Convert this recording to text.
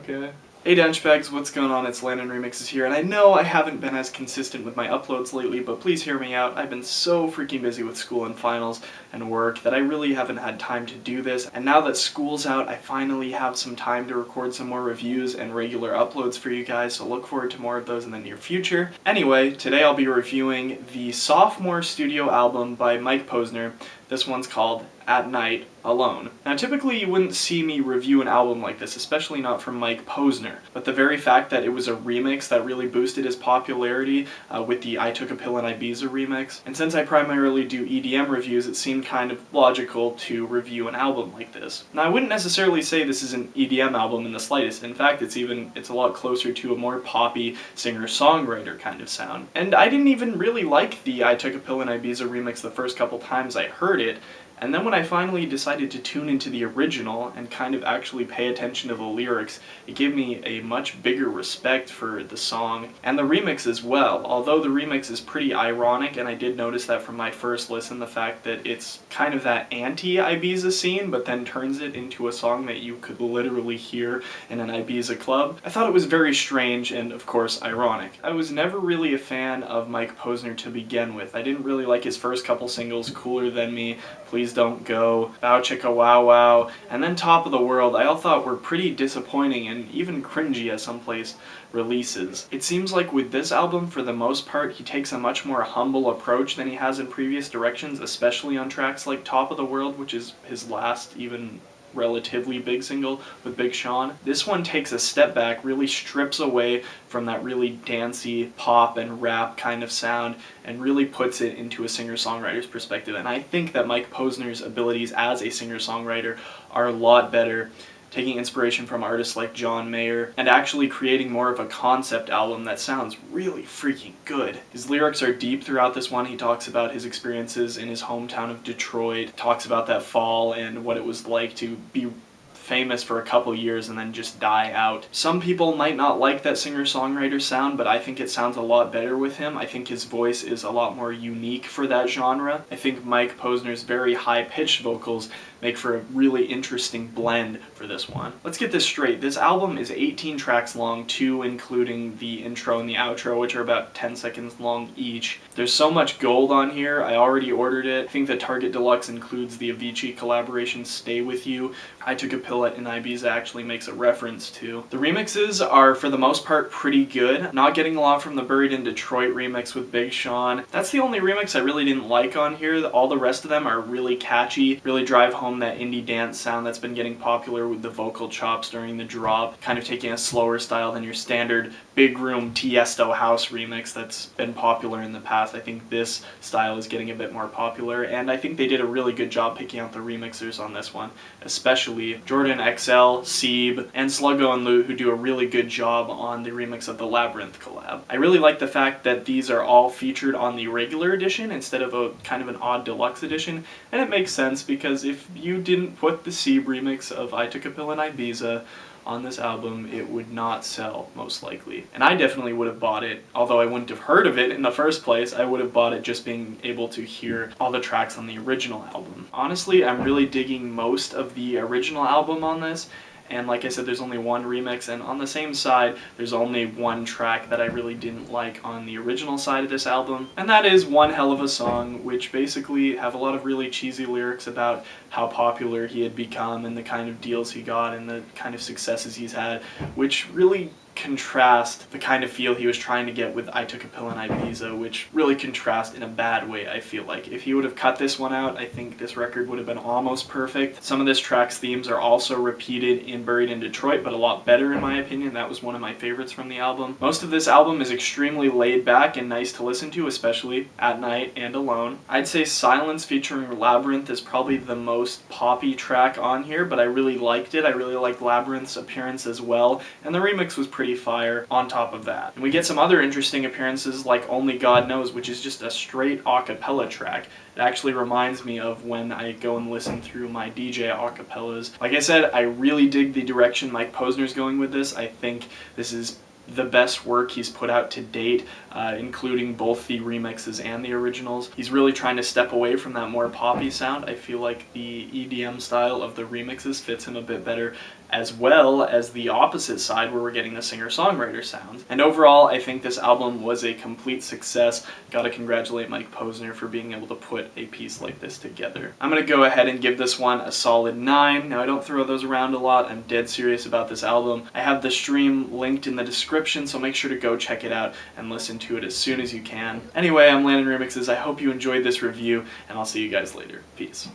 Okay. Hey Denchbags, what's going on? It's Landon Remixes here, and I know I haven't been as consistent with my uploads lately, but please hear me out. I've been so freaking busy with school and finals and work that I really haven't had time to do this, and now that school's out, I finally have some time to record some more reviews and regular uploads for you guys, so look forward to more of those in the near future. Anyway, today I'll be reviewing the sophomore studio album by Mike Posner. This one's called At Night Alone. Now typically you wouldn't see me review an album like this, especially not from Mike Posner, but the very fact that it was a remix that really boosted his popularity with the I Took a Pill in Ibiza remix, and since I primarily do EDM reviews, it seemed kind of logical to review an album like this. Now I wouldn't necessarily say this is an EDM album in the slightest. In fact, it's a lot closer to a more poppy singer-songwriter kind of sound. And I didn't even really like the I Took a Pill in Ibiza remix the first couple times I heard it, and then when I finally decided to tune into the original and kind of actually pay attention to the lyrics, it gave me a much bigger respect for the song and the remix as well. Although the remix is pretty ironic, and I did notice that from my first listen, the fact that it's kind of that anti-Ibiza scene, but then turns it into a song that you could literally hear in an Ibiza club. I thought it was very strange and, of course, ironic. I was never really a fan of Mike Posner to begin with. I didn't really like his first couple singles, Cooler Than Me, Please Don't Go, Bow Chicka Wow Wow, and then Top of the World, I all thought were pretty disappointing and even cringy at some place releases. It seems like with this album, for the most part, he takes a much more humble approach than he has in previous directions, especially on tracks like Top of the World, which is his last even relatively big single with Big Sean. This one takes a step back, really strips away from that really dancey pop and rap kind of sound and really puts it into a singer-songwriter's perspective. And I think that Mike Posner's abilities as a singer-songwriter are a lot better, taking inspiration from artists like John Mayer and actually creating more of a concept album that sounds really freaking good. His lyrics are deep throughout this one. He talks about his experiences in his hometown of Detroit, talks about that fall and what it was like to be famous for a couple years and then just die out. Some people might not like that singer-songwriter sound, but I think it sounds a lot better with him. I think his voice is a lot more unique for that genre. I think Mike Posner's very high-pitched vocals make for a really interesting blend for this one. Let's get this straight. This album is 18 tracks long, 2 including the intro and the outro, which are about 10 seconds long each. There's so much gold on here. I already ordered it. I think the Target Deluxe includes the Avicii collaboration Stay With You. I Took a Pill in Ibiza actually makes a reference to. The remixes are, for the most part, pretty good. Not getting a lot from the Buried in Detroit remix with Big Sean. That's the only remix I really didn't like on here. All the rest of them are really catchy, really drive home that indie dance sound that's been getting popular with the vocal chops during the drop, kind of taking a slower style than your standard big room Tiesto house remix that's been popular in the past. I think this style is getting a bit more popular, and I think they did a really good job picking out the remixers on this one, especially Jordan XL, Seeb, and Sluggo and Loote, who do a really good job on the remix of the Labyrinth collab. I really like the fact that these are all featured on the regular edition instead of a kind of an odd deluxe edition, and it makes sense because if you didn't put the Seeb remix of I Took a Pill in Ibiza on this album, it would not sell, most likely. And I definitely would have bought it, although I wouldn't have heard of it in the first place. I would have bought it just being able to hear all the tracks on the original album. Honestly, I'm really digging most of the original album on this, and like I said, there's only one remix, and on the same side, there's only one track that I really didn't like on the original side of this album, and that is One Hell of a Song, which basically have a lot of really cheesy lyrics about how popular he had become and the kind of deals he got and the kind of successes he's had, which really contrast the kind of feel he was trying to get with I Took a Pill in Ibiza, which really contrast in a bad way, I feel like. If he would have cut this one out, I think this record would have been almost perfect. Some of this track's themes are also repeated in Buried in Detroit, but a lot better in my opinion. That was one of my favorites from the album. Most of this album is extremely laid back and nice to listen to, especially At Night and Alone. I'd say Silence featuring Labyrinth is probably the most poppy track on here, but I really liked it. I really liked Labyrinth's appearance as well, and the remix was pretty fire on top of that. And we get some other interesting appearances like Only God Knows, which is just a straight a cappella track. It actually reminds me of when I go and listen through my DJ acapellas. Like I said, I really dig the direction Mike Posner's going with this. I think this is the best work he's put out to date, including both the remixes and the originals. He's really trying to step away from that more poppy sound. I feel like the EDM style of the remixes fits him a bit better as well as the opposite side where we're getting the singer-songwriter sounds. And overall, I think this album was a complete success. Gotta congratulate Mike Posner for being able to put a piece like this together. I'm gonna go ahead and give this one a solid 9. Now, I don't throw those around a lot. I'm dead serious about this album. I have the stream linked in the description, so make sure to go check it out and listen to it as soon as you can. Anyway, I'm Landon Remixes. I hope you enjoyed this review, and I'll see you guys later. Peace.